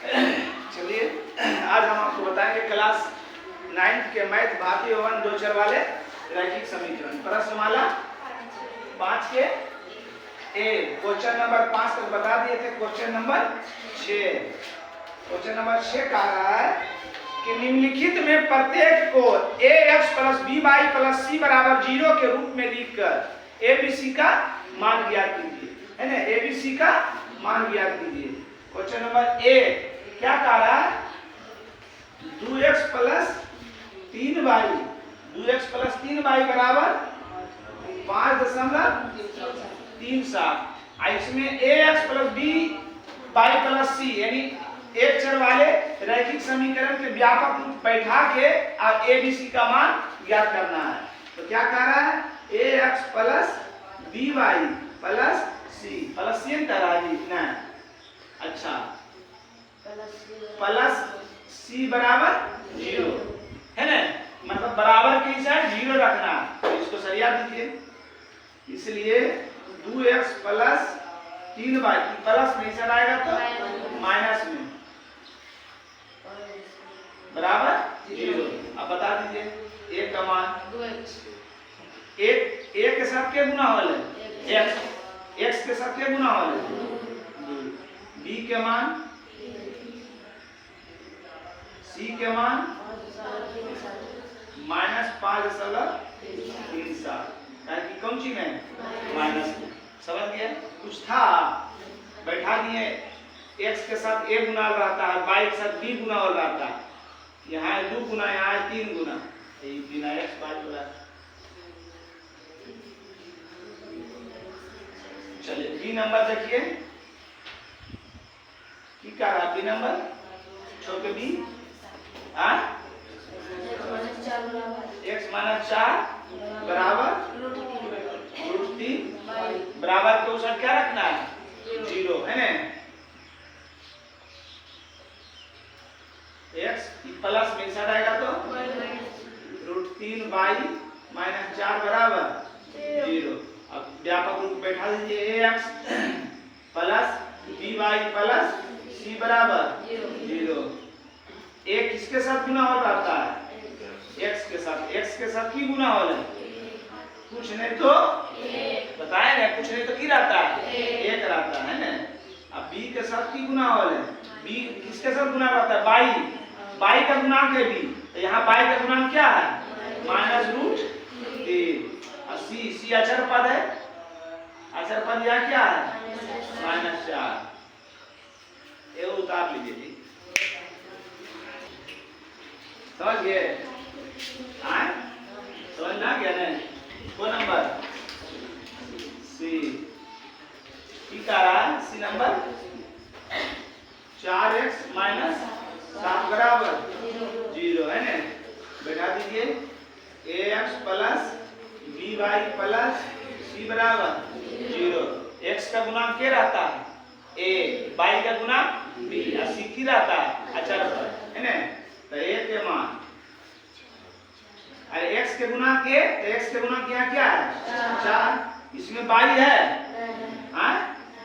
चलिए आज हम आपको बताएंगे क्लास 9th के मैथ भाती एवं दो चर वाले रैखिक समीकरण प्रश्नमाला 5 के ए क्वेश्चन नंबर 5 तक बता दिए थे। क्वेश्चन नंबर 6 कह रहा है कि निम्नलिखित में प्रत्येक को ax + by + c बराबर 0 के रूप में लिखकर abc का मान ज्ञात कीजिए, है ना। abc का मान ज्ञात कीजिए। क्वेश्चन नंबर ए क्या कह रहा है, 2x + 3y 2x + 3y बराबर 5.37। इसमें ax + by + c यानी एक चर वाले रैखिक समीकरण के व्यापक रूप बैठा के और abc का मान ज्ञात करना है। तो क्या कह रहा है, ax + by + c plus c तरह लिखना है। अच्छा प्लस c बराबर 0 है ना, मतलब बराबर के साथ 0 रखना। तो इसको सरिया दीजिए। इसलिए 2x + 3y प्लस में साइड आएगा तो माइनस में बराबर 0। अब बता दीजिए a का मान 2x a के साथ क्या गुना वाला है, x के साथ क्या गुना वाला है 2, b के मान c के मान -5.37 ताकि कौन चीज है माइनस। समझ गए, कुछ था बैठा दिए, x के साथ a गुना रहता है, y के साथ b गुना हो रहता है। यहाँ 2 गुना, यहाँ 3 गुना, यही बिना x बात बोला। चलिए बी नंबर देखिए की कह रहा, बी नंबर छोटे बी x - 4 बराबर √3 बराबर के उसका क्या रखना है 0, है ना। x प्लस में साइड आएगा तो √3y - 4 बराबर 0। अब व्यापक रूप बैठा दीजिए ax + by + c बराबर 0। a किसके साथ गुना हो रहता है x के साथ की गुना हो है, कुछ नहीं तो बताए ना, कुछ नहीं तो की रहता है 1 रहता है ना। अब b के साथ की गुना हो है, b किसके साथ गुना रहता है y का गुणांक है b, तो यहाँ y का गुणांक क्या है -√3। और c अचर पद है, अचर पद यहाँ क्या है -4। ये उतार लीजिए जी, समझ गए, समझ ना गया ना। कौन नंबर सी की कह रहा है, सी नंबर 4x - 7 बराबर 0, है ना। बैठा दीजिए ax + by + c बराबर 0। x का गुणांक क्या रहता है a, y का गुणांक b, और c की रहता है अचर पर, है ना। तो a के मान अरे x के गुना के, तो x के गुना यहाँ क्या है 4, इसमें y है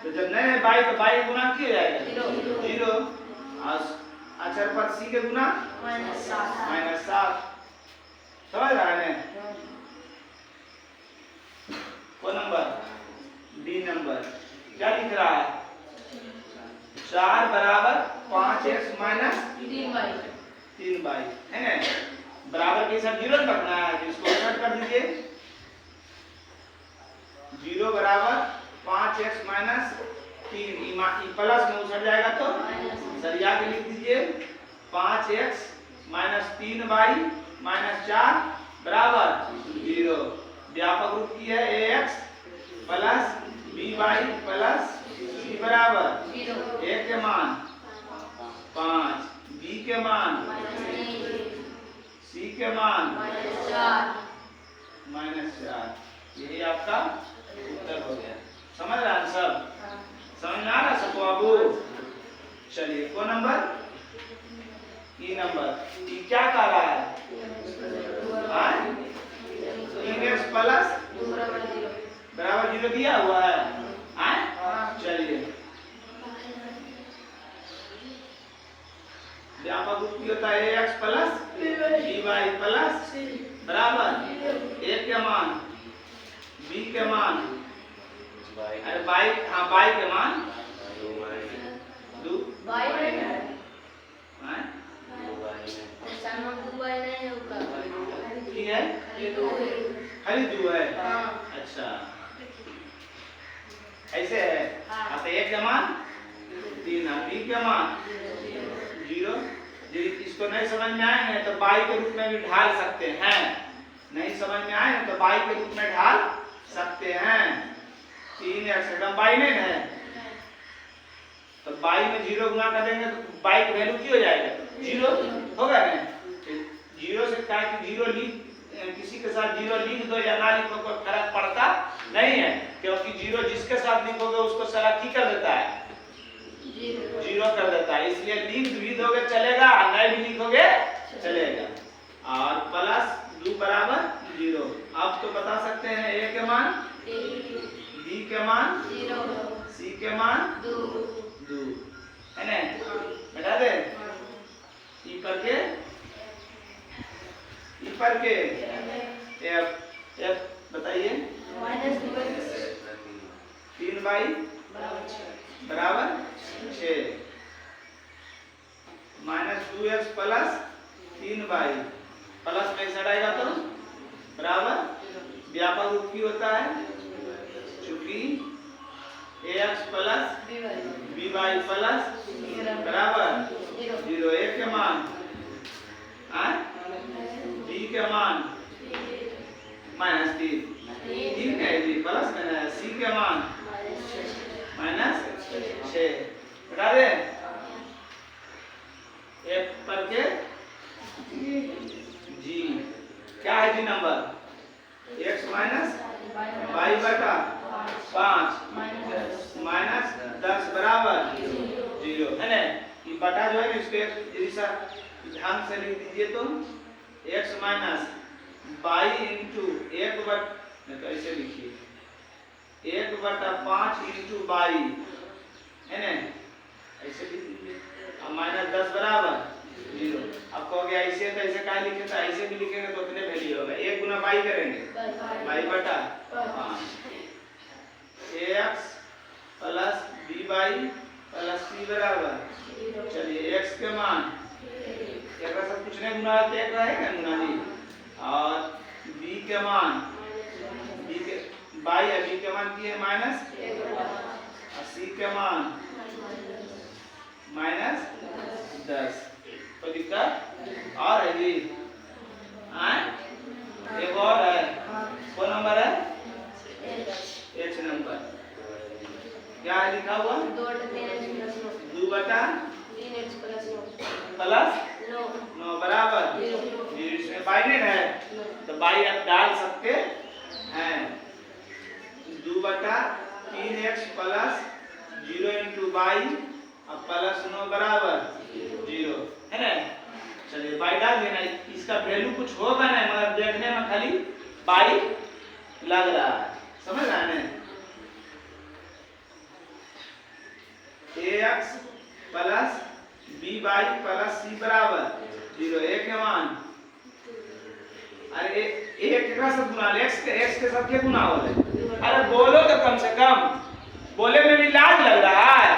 तो जब नहीं है y तो y का गुना क्या जाएगा 0। और अचर पर c के गुना -7। समझ रहा है ना। कौन नंबर डी नंबर क्या लिख रहा है, 4 बराबर 5x - 3y, है ना। बराबर के साथ 0 रखना है, तो इसको कट कर दीजिए। 0 बराबर 5x - 3 प्लस में उछल जाएगा तो सरिया के लिख दीजिए 5x - 3y - 4 बराबर 0। व्यापक रूप की है ax + by + c बराबर a के मान 5, b के मान c के मान -4। यही आपका उत्तर हो गया। समझ रहा है सब, समझ आ रहा सबको बाबू। चलिए कौन नंबर ई नंबर, ई क्या कह रहा है 3x + बराबर 0 दिया हुआ है। चलिए व्यापक रूप की होता है ax प्लस by प्लस बराबर a के मान b के मान अरे बाई के मान 2 बाई नहीं है हैं सामान दुबई नहीं होगा ठीक है खाली 2 है अच्छा ऐसे है हाँ। तो a के मान 3 है b के मान 0 यदि इसको नहीं समझ में आए तो बाई के रूप में भी ढाल सकते हैं नहीं समझ में आए तो बाई के रूप में ढाल सकते हैं 3x एकदम बाई नहीं है तो बाई में 0 गुना कर देंगे तो बाई की वैल्यू की हो जाएगा 0 होगा ना 0 से क्या कि 0 लिख किसी के साथ 0 लिख दो या ना लिखो कोई फर्क पड़ता नहीं है क्योंकि 0 जिसके साथ लिखोगे उसको सारा की कर देता है 0 कर देता है इसलिए लिख भी दोगे चलेगा नहीं भी लिखोगे चलेगा और प्लस 2 बराबर 0 अब तो बता सकते हैं a के मान b के मान 0 c के मान 2 है ना बता दे ई पर के f बताइए -2 3 बाई बराबर 6 -2x प्लस 3 बाई प्लस में साइड आएगा तो बराबर व्यापक रूप की होता है चूंकि ax प्लस by प्लस बराबर 0 a के मान b के मान -3 ठीक है जी प्लस में c के मान -6 बता दे f पर के g क्या है जी नंबर x माइनस y बटा 5 माइनस 10 बराबर 0 है ना ये बटा जो है ना इसको ऐसा ध्यान से लिख दीजिए तो x माइनस y इंटू 1 बटा तो ऐसे लिखिए 1 बटा 5 इंटू y है ना ऐसे लिख दीजिए अब माइनस 10 बराबर 0 अब कहोगे ऐसे तो ऐसे क्या लिखे तो ऐसे भी लिखेंगे तो कितने वैल्यू होगा 1 गुना y करेंगे y बटा 5 ax plus by plus c बराबर चलिए x के मान एक सब कुछ नहीं गुना तो एक रहेगा गुना जी और b के मान b के बाई है b के मान की है माइनस और c के मान -10 कोई दिक्कत और है जी एक और है कौन नंबर है h नंबर क्या है लिखा हुआ 2 बटा 3x प्लस 9 बराबर इसमें बाई नहीं है तो बाई आप डाल सकते हैं 2 बटा 3x प्लस 0 इंटू बाई अब प्लस 9 बराबर 0 है ना चलिए बाई डाल देना इसका वैल्यू कुछ होगा ना मगर देखने में खाली बाई लग रहा है समझ रहा है ना ax plus by plus c बराबर 0 a के मान अरे a केकरा से गुना x के साथ क्या गुना हो रहा अरे बोलो तो कम से कम बोले में भी लाज लग रहा है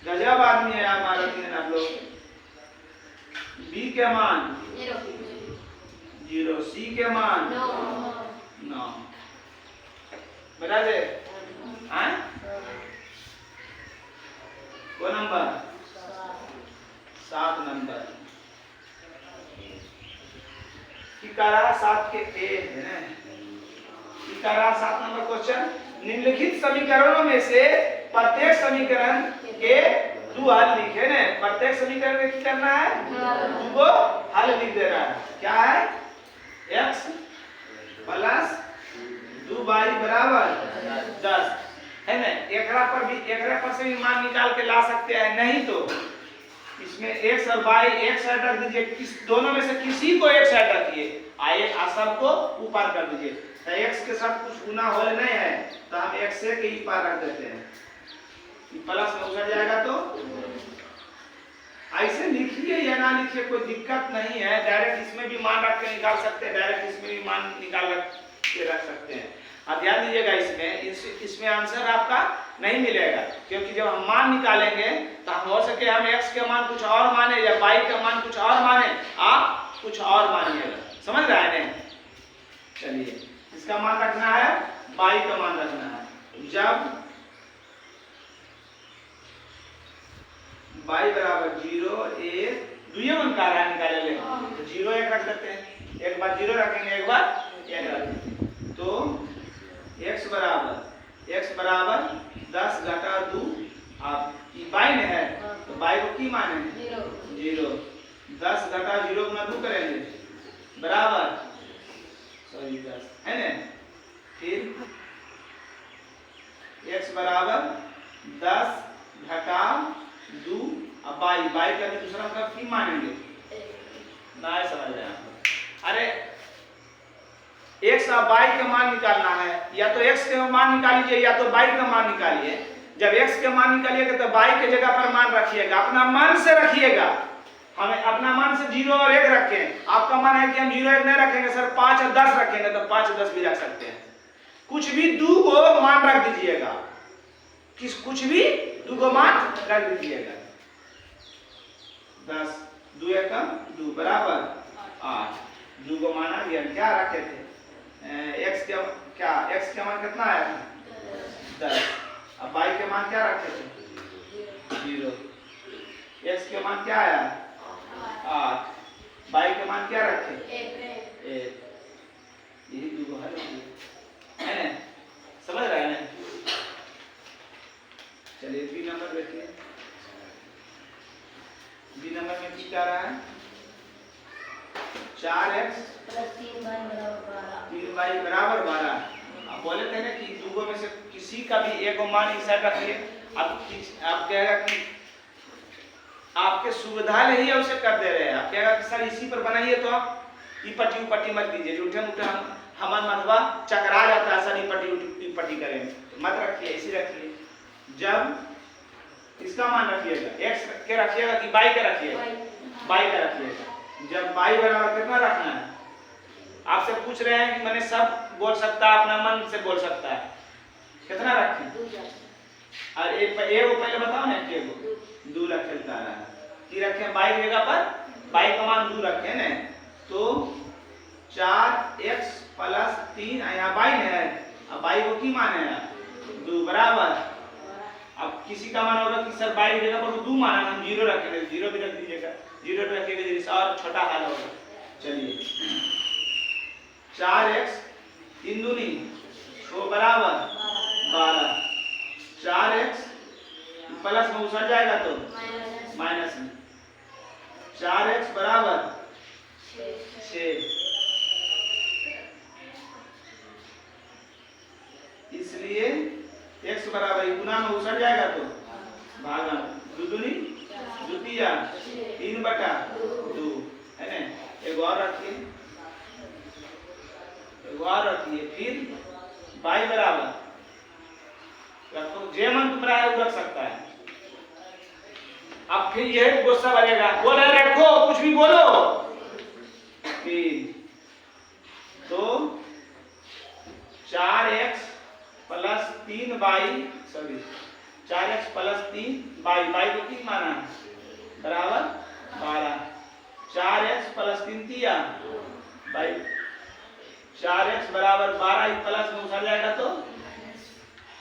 गजब आदमी है हमारा दिन आप लोग b के मान 0 c के मान 9 बता दे वो नंबर 7 नंबर इकारा 7 के ए है ना इकारा 7 नंबर क्वेश्चन निम्नलिखित समीकरणों में से प्रत्येक समीकरण के 2 हल लिखे ना प्रत्येक समीकरण में क्या करना है 2 हल लिख देना है क्या है x प्लस 2y बराबर 10 है ना एकरा पर से भी मान निकाल के ला सकते हैं नहीं तो इसमें x और y एक साइड रख दीजिए दोनों में से किसी को एक साइड रखिए आए सब को ऊपर कर दीजिए तो x के साथ कुछ गुना हो नहीं है तो हम x से के ही पार रख देते हैं प्लस में उधर जाएगा तो ऐसे लिखिए ना लिखिए, कोई दिक्कत नहीं है, डायरेक्ट इसमें भी मान रख के निकाल सकते हैं, डायरेक्ट इसमें भी मान निकाल के रख सकते हैं। अब ध्यान दीजिएगा, इसमें आंसर आपका नहीं मिलेगा, क्योंकि जब हम मान निकालेंगे तो हो सके हम x के मान कुछ और माने या y का मान कुछ और माने, आप कुछ और मानिएगा। समझ रहे हैं? चलिए, इसका मान रखना है, y का मान रखना है। जब y बराबर 0 1 दुइये मन का रहा निकाले ले, तो 0 1 रख देते हैं, एक बार 0 रखेंगे, एक बार 1 रखेंगे, तो x बराबर 10 घटा 2। अब ये y में है तो y को की माने 0, 10 घटा 0 गुना 2 करेंगे बराबर 10 है ना। फिर x बराबर 10 घटा 2, अब y का भी दूसरा मतलब की मानेंगे ना, समझ रहे हैं? अरे x और y का मान निकालना है, या तो x के मान निकालिए या तो y का मान निकालिए। जब x के मान निकालिएगा तो y के जगह पर मान रखिएगा, अपना मन से रखिएगा। हमें अपना मन से 0 और 1 रखें। आपका मन है कि हम 0 1 नहीं रखेंगे सर, 5 और 10 रखेंगे, तो 5 और 10 भी रख सकते हैं। कुछ भी 2 को मान रख दीजिएगा, कुछ भी 2 को मान रख दीजिएगा। 10 2 1 2 बराबर 8, 2 को माना गया। क्या रखे थे? x के मान कितना आया था? 10। अब y के मान क्या रखे थे? 0। x के मान क्या आया? 8। y के मान क्या रखे? 1। यही 2 को हल है ना? समझ रहे हैं? चलिए बी नंबर देखिए। बी नंबर में क्या रहा है? 4x + 3y बराबर 12। अब बोले थे ना कि दूगो में से किसी का भी एक मान इस साइड रखिए। अब आप कहेगा कि आपके सुविधा ले ही उसे कर दे रहे हैं। आप कहेगा कि सर इसी पर बनाइए, तो आप ई पट्टी मत कीजिए, झूठे मूठे हमार मतवा चकरा जाता है सर, ई पट्टी करेंगे, मत रखिए, इसी रखिए। जब इसका मान रखिएगा, x के रखिएगा कि y का रखिएगा? y का रखिएगा। जब y बराबर कितना रखना है? आपसे पूछ रहे हैं कि मैंने सब बोल सकता है, अपना मन से बोल सकता है, कितना रखें? और एक को पहले बताओ ना, एक को 2 रख चलता रहा है कि रखें y की जगह पर y का मान 2 रखें ना, तो 4x + 3 यहाँ y है, अब y को की मान है 2 बराबर। अब किसी का मान होगा कि सर y की जगह पर 2 माना, हम 0 रखेंगे, 0 भी रख दीजिएगा, 0 रखेंगे जिससे और छोटा हल होगा। चलिए 4x 3 दूनी 6 बराबर 12। 4x प्लस में उछल जाएगा तो माइनस में, 4x बराबर 6। इसलिए x बराबर गुना में उछल जाएगा तो भागा, 2 दूनी द्वितीया 3/2 है ना। एक और रखिए, फिर y बराबर रखो, जे मन तुम्हारा है वो रख सकता है। अब फिर यह गुस्सा बनेगा, बोल रहे रखो, कुछ भी बोलो। 3 तो 4x + 3y, sorry 4x + 3y को 3 माना बराबर 12। 4x + 3 तिया 4x बराबर 12, प्लस में उछल जाएगा तो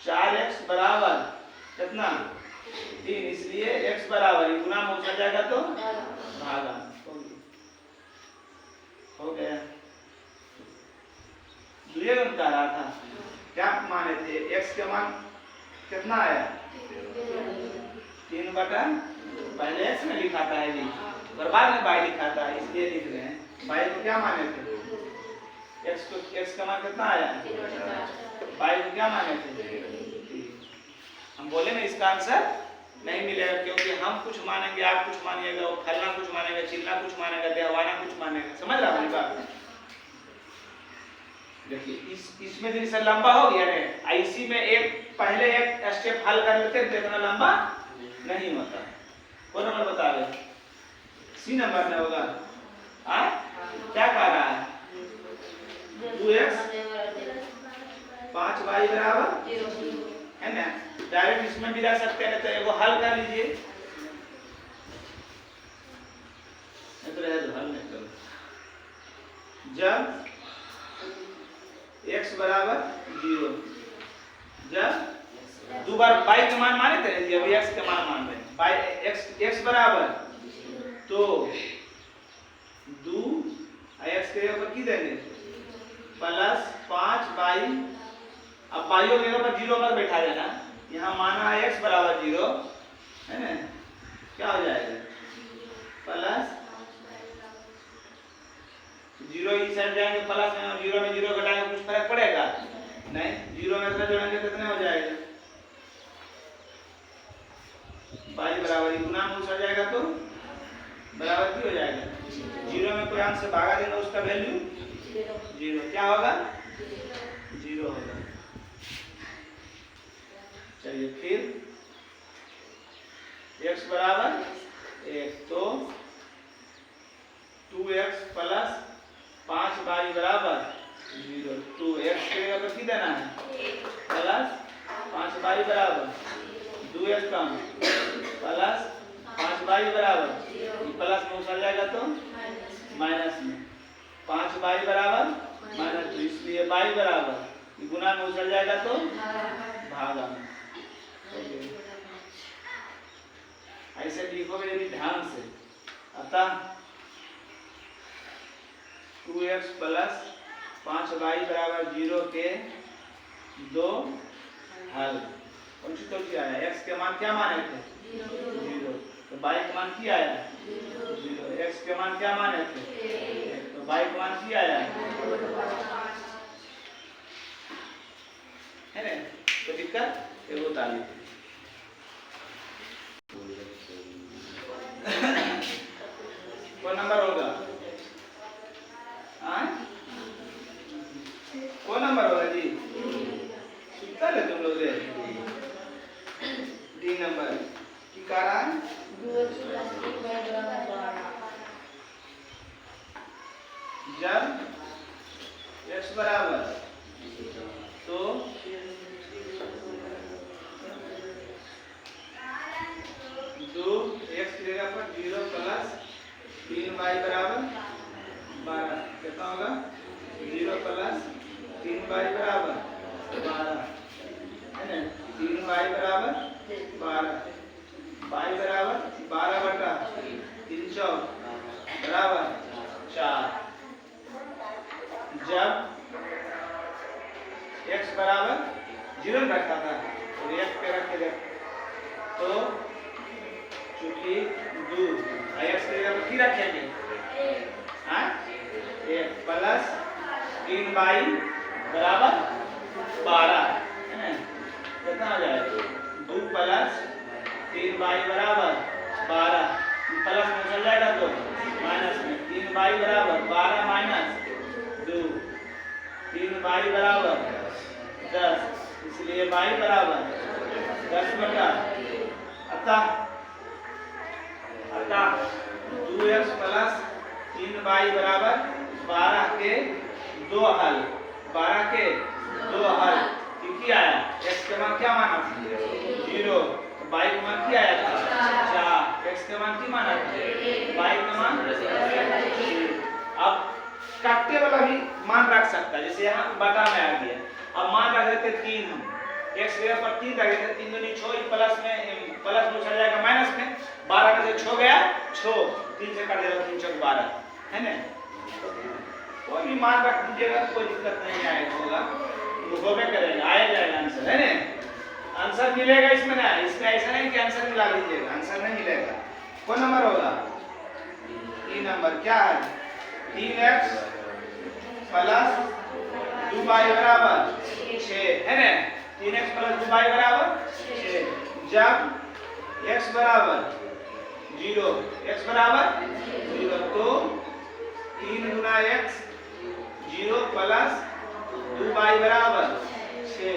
4x बराबर कितना 3, इसलिए x बराबर गुना में उछल जाएगा तो भागा, हो गया। दुए गुण का रहा था, क्या माने थे? x के मान कितना आया? 3 बटा, पहले x में लिखा था है जी, बाद में y लिखा था, इसलिए लिख रहे हैं। y को क्या माने थे? x का मान कितना आया? y को क्या माने थे? हम बोले ना इसका आंसर नहीं मिलेगा, क्योंकि हम कुछ मानेंगे, आप कुछ मानिएगा, वो फलना कुछ मानेगा, चिल्ला कुछ मानेगा, देहवाना कुछ मानेगा। समझ रहा हूँ बात? देखिए इसमें जैसे लंबा हो गया है, इसी में पहले एक स्टेप हल कर लेते हैं तो इतना लंबा नहीं होता। कौन नंबर बता रहे? सी नंबर में होगा। क्या कह रहा है? 2x 5y बराबर है ना। डायरेक्ट इसमें भी रख सकते हैं, तो एगो हल कर लीजिए, नहीं तो रहे तो हल नहीं करो। जब x बराबर 0, जब दो बार y के मान माने थे, अभी x के मान मान रहे हैं। x बराबर तो 2 x के ऊपर की देंगे प्लस 5y। अब y के ऊपर 0 पर बैठा देना, यहाँ माना है x बराबर 0 है ना, क्या हो जाएगा प्लस 0 इस साइड जाएंगे प्लस में, 0 में 0 घटाएंगे कुछ फर्क पड़ेगा नहीं, 0 में इतना जोड़ेंगे कितने हो जाएगा y बराबर गुना में उछल जाएगा तो बराबर की हो जाएगा 0 में कोई अंश से भागा देंगे उसका वैल्यू 0, क्या होगा 0 होगा। चलिए फिर x बराबर 1 तो 2x प्लस 5y बराबर 0, 2x के ऊपर की देना है प्लस 5y बराबर 2x कम प्लस 5y बराबर, प्लस में उछल जाएगा तो माइनस में, 5y बराबर माइनस 2, इसलिए y बराबर गुना में उछल जाएगा तो भागा में। ऐसे लिखोगे यदि ध्यान से, अतः 2x प्लस 5y बराबर 0 के 2 हल। कौन सी आया? x के मान क्या माने थे 0, तो y के मान क्या आया 0, x के मान क्या माने थे 1, तो y के मान क्या आया है ना। तो दिक्कत एगो ताली कौन नंबर होगा? कौन नंबर होगा जी? सुनता है तुम लोग रे? डी नंबर की कारण जब x बराबर तो 2 x की जगह पर 0 प्लस 3y बराबर 12, कितना होगा 0 प्लस 3y बराबर 12 है ना, 3y बराबर 12, y बराबर 12 बटा 3 बराबर 4। जब x बराबर 0 रखा था और 1 पे रख के तो चूंकि 2 x के जगह पर की रखेंगे 1 प्लस 3y बराबर 12 है ना, कितना हो जाएगा 2 प्लस 3y बराबर 12, प्लस में चल जाएगा तो माइनस में, 3y बराबर 12 माइनस 2, 3y बराबर 10, इसलिए y बराबर 10 बटा, अतः 2x प्लस 3y बराबर 12 के 2 हल, 12 के 2 हल क्योंकि आया x के मान क्या माना 0, y के मान क्या आया था 4, x के मान क्या माना y के मान। अब काटने वाला भी मान रख सकता है, जैसे यहाँ बटा में आ गया, अब मान रख देते 3, हम x के पर 3 रख देते, 3 दूनी 6, प्लस में चल जाएगा माइनस में, 12 में से 6 गया 6, 3 से काट देगा 3 चौक 12 है ना। कोई भी मान रख दीजिएगा कोई दिक्कत नहीं आएगा, होगा तो होबे करेगा, आया जाएगा आंसर है ना। आंसर मिलेगा इसमें ना, इसमें ऐसा नहीं कि आंसर मिला लीजिएगा, आंसर नहीं मिलेगा। कौन नंबर होगा ई नंबर, क्या है 3x प्लस 2y बराबर 6 है ना, 3x प्लस 2y बराबर 6। जब x बराबर 0, x बराबर 0 तो 3 गुना x 0 प्लस 2y बराबर 6,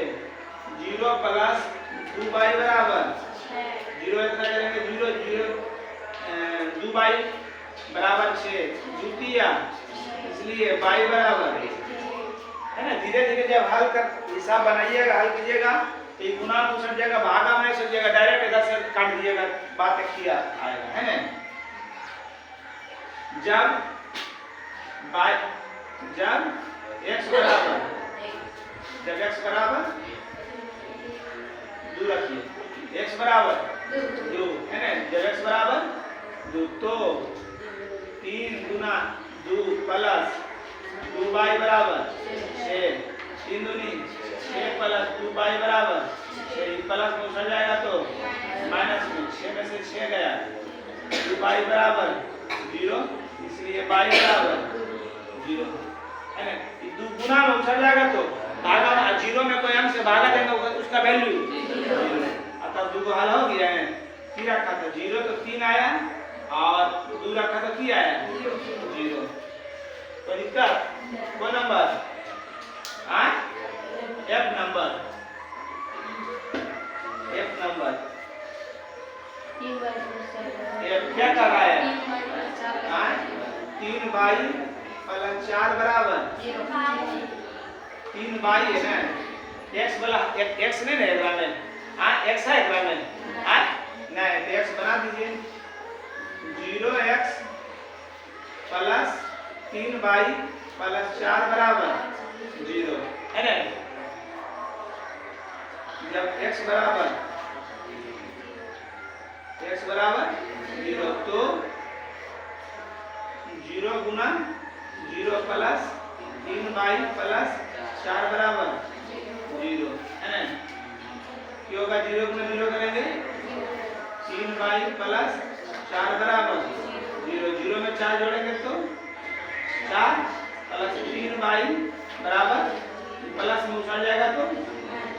0 प्लस 2y बराबर 0, इतना करेंगे 0 0 2y बराबर 6 द्वितीया, इसलिए y बराबर है ना। धीरे धीरे जब हल कर हिसाब बनाइएगा, हल कीजिएगा तो ये गुना को सट जाएगा, भागा में नहीं सोचिएगा, डायरेक्ट इधर से काट दीजिएगा, बात एक ही आएगा, है ना। जब x बराबर 2 रखिए, x बराबर 2 है ना। जब x बराबर 2 तो 3 गुना 2 प्लस 2y बराबर 6, 3 दूनी 6 प्लस 2y बराबर 6, प्लस में उछल जाएगा तो माइनस में 6 में से 6 गया, 2y बराबर 0, इसलिए y बराबर 0 है ना। 2 गुना में उछल जाएगा तो भागा, 0 में कोई अंक से भागा देंगे उसका वैल्यू 0, अतः 2 को हल हो गया है। 3 रखा था 0 तो 3 आया, और 2 रखा तो क्या आया 0। तो दिक्कत कौन number F number, F number F क्या कर रहा है 3y प्लस 4 बराबर 3y है ना। x वाला x नहीं है एकरा में, x है एकरा में नहीं, तो x बना दीजिए 0x प्लस 3y प्लस 4 बराबर 0 है ना। जब x बराबर 0 तो 0 गुना 0 प्लस 3y प्लस 4 बराबर 0 है ना। क्या होगा 0 गुना 0 करेंगे 3y प्लस 4 बराबर 0, 0 में 4 जोड़ेंगे तो 4 प्लस 3y बराबर, प्लस में उछल जाएगा तो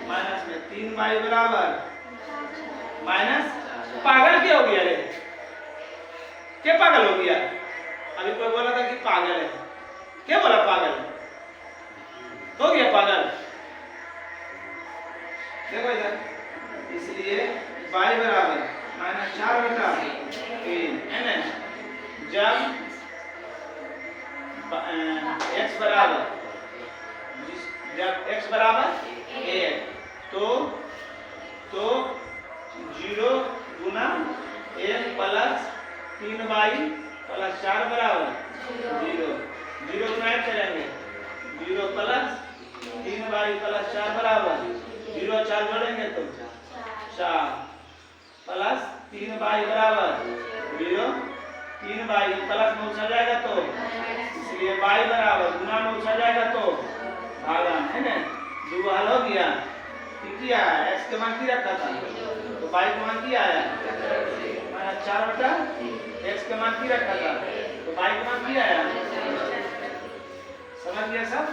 माइनस में 3y बराबर माइनस। पागल क्या हो गया रे, क्या पागल हो गया? अभी कोई बोला था कि पागल है, क्या बोला पागल हो गया पागल। देखो इधर, इसलिए y बराबर माइनस 4/3 है ना। जब x बराबर 1 तो 0 गुना 1 प्लस 3y प्लस 4 बराबर 0, 0 गुना 1 करेंगे 0 प्लस 3y प्लस 4 बराबर 0, 4 जोड़ेंगे तो 4 प्लस 3y बराबर 0, 3y प्लस में उछल जाएगा तो, इसलिए y बराबर गुना में उछल जाएगा तो भागा है ना। 2 हल हो गया, क्या x के मान क्या रखा था तो y के मान क्या आया माइनस 4/x के मान क्या रखा था तो y के मान क्या आया। समझ गया सब,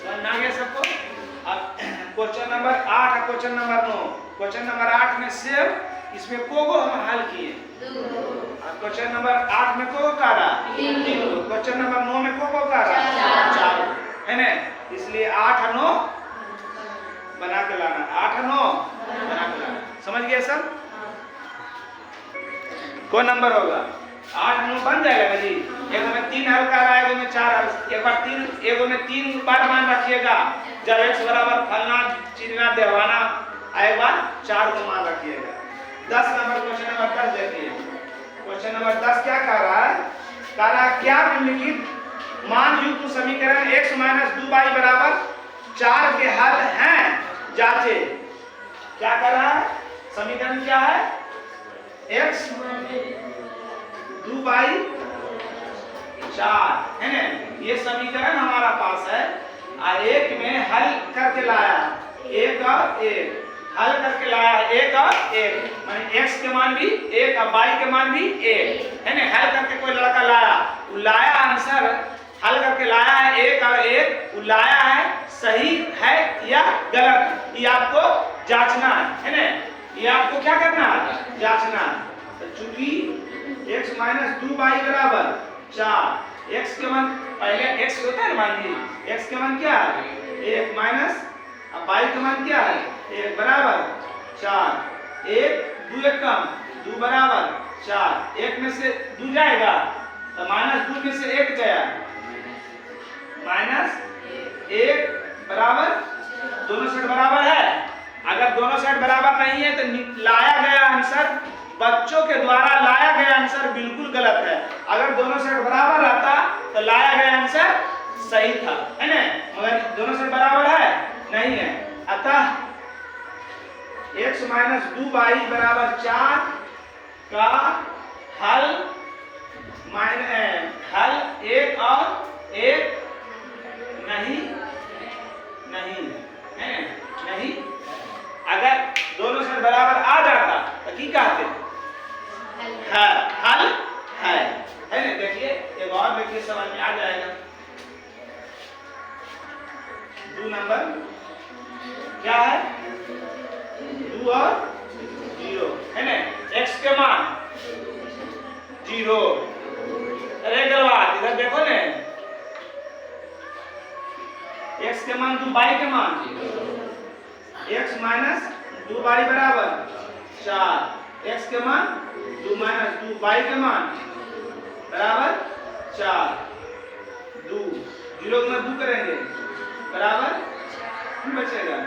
समझ आ गया सबको। अब क्वेश्चन नंबर 8 और क्वेश्चन नंबर 9, क्वेश्चन नंबर 8 में से इसमें को हम हल किए, और क्वेश्चन नंबर 8 में को रहा 3, क्वेश्चन नंबर 9 में को रहा 4 है ना। इसलिए 8 और 9 बना के लाना, 8 और 9 बना के लाना। समझ गया सब। कौन नंबर होगा 8 और 9 बन जाएगा ना जी। एक में 3 हल कर रहा है, एक में 4 हल, एक में 3 बार मान रखिएगा। जब x बराबर फलना चिन्हना देवाना आएगा 4 को मान रखिएगा। 10 नंबर क्वेश्चन नंबर 10 देखिए। क्वेश्चन नंबर 10 क्या कह रहा है, क्या निम्नलिखित मान युक्त समीकरण x माइनस 2y बराबर 4 के हल हैं जांचे। क्या कर रहा है, समीकरण क्या है x 2y 4 है ना। ये समीकरण हमारा पास है, और एक में हल करके लाया 1 और 1, हल करके लाया 1 और 1, माने x के मान भी 1 और y के मान भी 1 है ना। हल करके कोई लड़का लाया आंसर हल करके लाया है 1 और 1, लाया है सही है या गलत, ये आपको जांचना है ना। ये आपको क्या करना है, जांचना। तो चूंकि x माइनस 2y बराबर 4, x के मान पहले x होता है ना, मान लीजिए x के मान क्या है 1 माइनस, अब y के मान क्या है 1 बराबर 4, 1 2 1 कम 2 बराबर 4, 1 में से 2 जाएगा तो -2 में से 1 गया, -1 बराबर, दोनों सेट बराबर है। अगर दोनों सेट बराबर नहीं है तो लाया गया आंसर, बच्चों के द्वारा लाया गया आंसर बिल्कुल गलत है। अगर दोनों सेट बराबर रहता तो लाया गया आंसर सही था, है ना? मगर दोनों सेट बराबर है नहीं है, अतः x - 2y बराबर 4 का हल हल 1 और 1 नहीं है, नहीं। अगर दोनों सेट बराबर आ जाता तो की कहते है, हल है ना? देखिए एक और देखिए समझ में आ जाएगा। 2 नंबर क्या है, 2 और 0 है ना? x के मान 0। अरे गलबात इधर देखो ना, x के मान 2, y के मान x - 2y बराबर 4, x के मान 2 - 2y के मान बराबर 4, 2 0 गुना 2 करेंगे बराबर बचेगा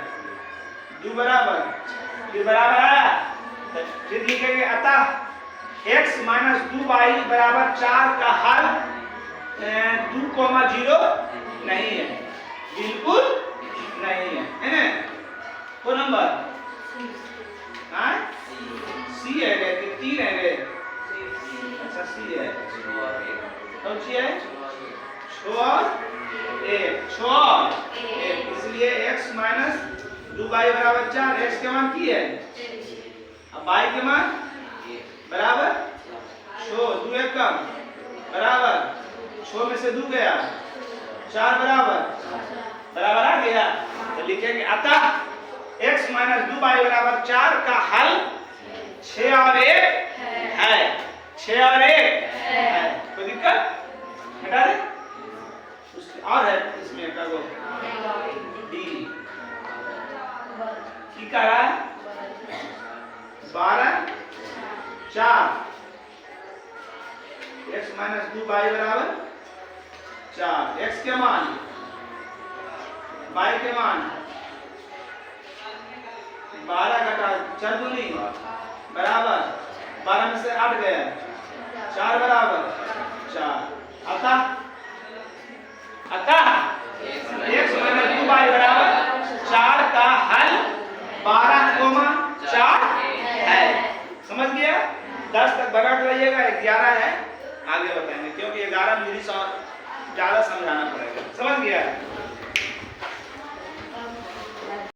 2 बराबर, फिर बराबर आया तो फिर लिखेंगे अतः x - 2y बराबर 4 का हल 2, 0 नहीं है, बिल्कुल नहीं है ना? वो नंबर सी है रे, 3 है रे, अच्छा सी है, कौन सी है? 6 और 1, इसलिए x - 2y बराबर 4, x के मान की है, अब y के मान बराबर 6, 2 1 कम बराबर 6 में से 2 गया, 4 बराबर आ गया। तो लिखेंगे अतः x - 2y बराबर 4 का हल 6 और 1 है, 6 और 1 है। कोई दिक्कत? हटा दे, और है इसमें का वो डी की कह रहा है 12 4, x - 2y बराबर 4, x के मान y के मान 12 घटा 4 दूनी बराबर 12 में से 8 गया, 4 बराबर 4, अतः x - 2y बराबर 4 का हल 12, 4 है। समझ गया? 10 तक बना कर रहिएगा, 11 है आगे बताएंगे, क्योंकि 11 में ज्यादा समझाना पड़ेगा। समझ गया?